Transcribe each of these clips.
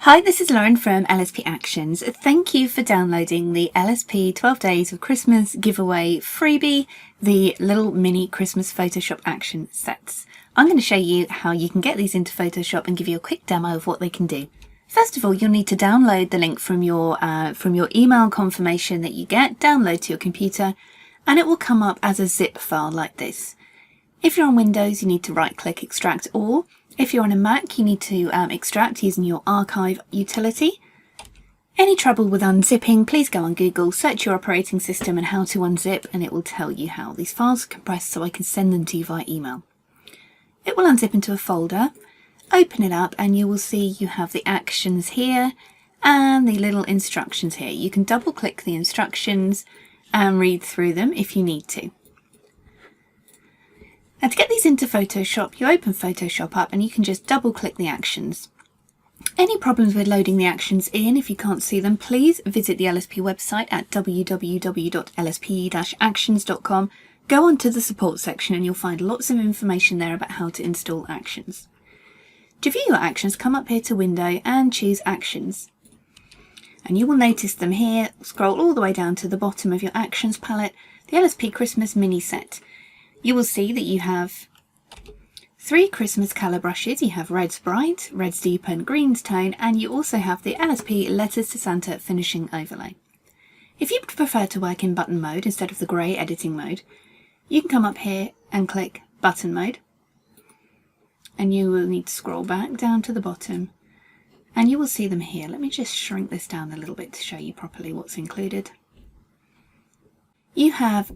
Hi, this is Lauren from LSP Actions. Thank you for downloading the LSP 12 Days of Christmas giveaway freebie, the little mini Christmas Photoshop action sets. I'm going to show you how you can get these into Photoshop and give you a quick demo of what they can do. First of all, you'll need to download the link from your email confirmation that you get, download to your computer, and it will come up as a zip file like this. If you're on Windows, you need to right-click Extract All. If you're on a Mac, you need to extract using your archive utility. Any trouble with unzipping, please go on Google, search your operating system and how to unzip, and it will tell you how. These files are compressed so I can send them to you via email. It will unzip into a folder, open it up, and you will see you have the actions here and the little instructions here. You can double click the instructions and read through them if you need to. Now to get these into Photoshop, you open Photoshop up and you can just double click the actions. Any problems with loading the actions in, if you can't see them, please visit the LSP website at www.lsp-actions.com. Go on to the support section and you'll find lots of information there about how to install actions. To view your actions, come up here to Window and choose Actions. And you will notice them here. Scroll all the way down to the bottom of your Actions palette, the LSP Christmas mini set. You will see that you have 3 Christmas colour brushes. You have Red's Bright, Red's Deepen, Green's Tone, and you also have the LSP Letters to Santa Finishing Overlay. If you prefer to work in button mode instead of the grey editing mode, you can come up here and click Button Mode. And you will need to scroll back down to the bottom and you will see them here. Let me just shrink this down a little bit to show you properly what's included. You have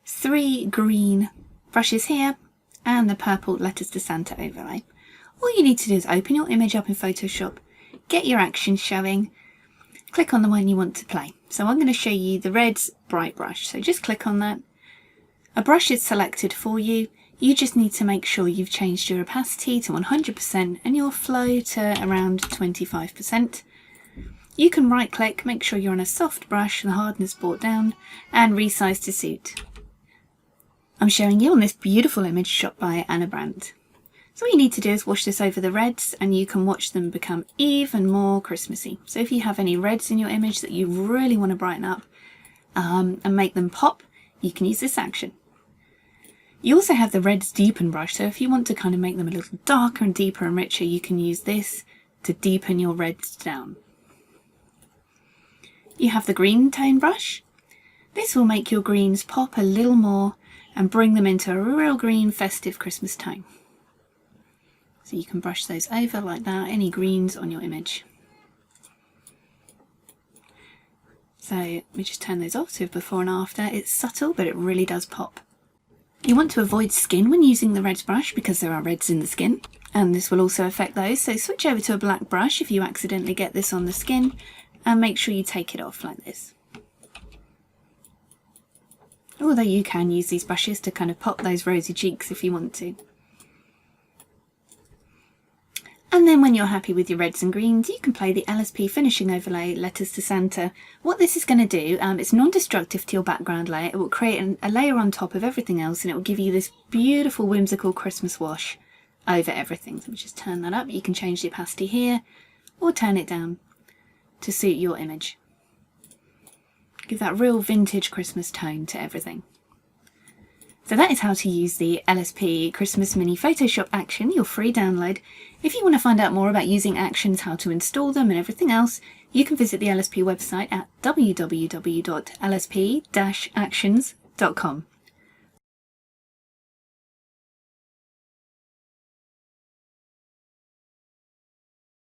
3 green brushes here and the purple Letters to Santa overlay. All you need to do is open your image up in Photoshop, get your actions showing, click on the one you want to play. So I'm going to show you the Red's Bright brush. So just click on that. A brush is selected for you. You just need to make sure you've changed your opacity to 100% and your flow to around 25%. You can right click, make sure you're on a soft brush, the hardness brought down, and resize to suit. I'm showing you on this beautiful image shot by Anna Brandt. So what you need to do is wash this over the reds and you can watch them become even more Christmassy. So if you have any reds in your image that you really want to brighten up and make them pop, you can use this action. You also have the Red's Deepen brush, so if you want to kind of make them a little darker and deeper and richer, you can use this to deepen your reds down. You have the Green Tone brush. This will make your greens pop a little more and bring them into a real green festive Christmas tone. So you can brush those over like that, any greens on your image. So let me just turn those off to before and after. It's subtle, but it really does pop. You want to avoid skin when using the Reds brush because there are reds in the skin, and this will also affect those. So switch over to a black brush if you accidentally get this on the skin and make sure you take it off like this. Although you can use these brushes to kind of pop those rosy cheeks if you want to. And then when you're happy with your reds and greens, you can play the LSP Finishing Overlay Letters to Santa. What this is going to do, it's non-destructive to your background layer. It will create a layer on top of everything else and it will give you this beautiful whimsical Christmas wash over everything. So let me just turn that up. You can change the opacity here or turn it down to suit your image. Give that real vintage Christmas tone to everything. So that is how to use the LSP Christmas Mini Photoshop action, your free download. If you want to find out more about using actions, how to install them and everything else, you can visit the LSP website at www.lsp-actions.com.